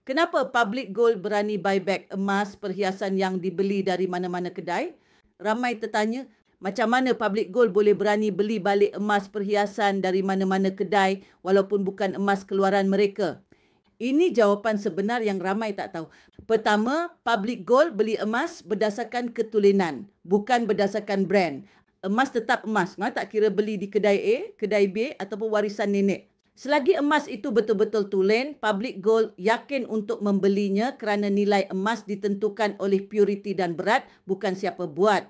Kenapa Public Gold berani buyback emas perhiasan yang dibeli dari mana-mana kedai? Ramai tertanya, macam mana Public Gold boleh berani beli balik emas perhiasan dari mana-mana kedai walaupun bukan emas keluaran mereka? Ini jawapan sebenar yang ramai tak tahu. Pertama, Public Gold beli emas berdasarkan ketulinan, bukan berdasarkan brand. Emas tetap emas, tak kira beli di kedai A, kedai B ataupun warisan nenek. Selagi emas itu betul-betul tulen, Public Gold yakin untuk membelinya kerana nilai emas ditentukan oleh purity dan berat, bukan siapa buat.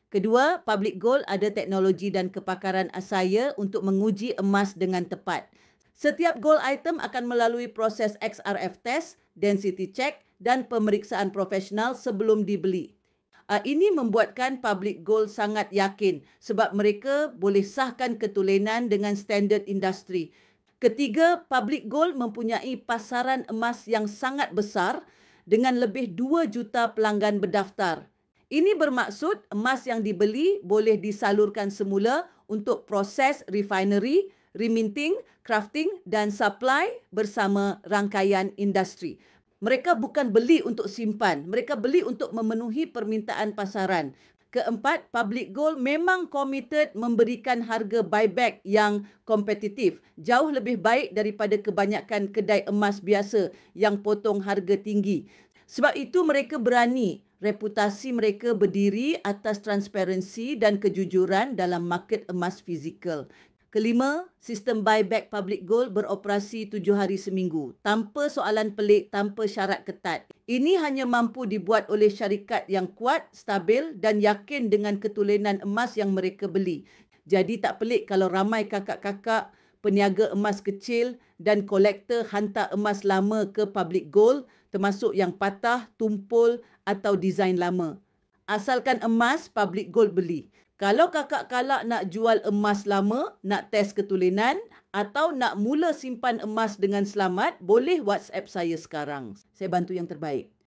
Kedua, Public Gold ada teknologi dan kepakaran asaya untuk menguji emas dengan tepat. Setiap gold item akan melalui proses XRF test, density check dan pemeriksaan profesional sebelum dibeli. Ini membuatkan Public Gold sangat yakin sebab mereka boleh sahkan ketulenan dengan standard industri. Ketiga, Public Gold mempunyai pasaran emas yang sangat besar dengan lebih 2 juta pelanggan berdaftar. Ini bermaksud emas yang dibeli boleh disalurkan semula untuk proses refinery, reminting, crafting dan supply bersama rangkaian industri. Mereka bukan beli untuk simpan, mereka beli untuk memenuhi permintaan pasaran. Keempat, Public Gold memang komited memberikan harga buyback yang kompetitif, jauh lebih baik daripada kebanyakan kedai emas biasa yang potong harga tinggi. Sebab itu mereka berani, reputasi mereka berdiri atas transparansi dan kejujuran dalam market emas fizikal. Kelima, sistem buyback Public Gold beroperasi 7 hari seminggu, tanpa soalan pelik, tanpa syarat ketat. Ini hanya mampu dibuat oleh syarikat yang kuat, stabil dan yakin dengan ketulenan emas yang mereka beli. Jadi tak pelik kalau ramai kakak-kakak, peniaga emas kecil dan kolektor hantar emas lama ke Public Gold, termasuk yang patah, tumpul atau desain lama. Asalkan emas, Public Gold beli. Kalau kakak-kalak nak jual emas lama, nak test ketulenan atau nak mula simpan emas dengan selamat, boleh WhatsApp saya sekarang. Saya bantu yang terbaik.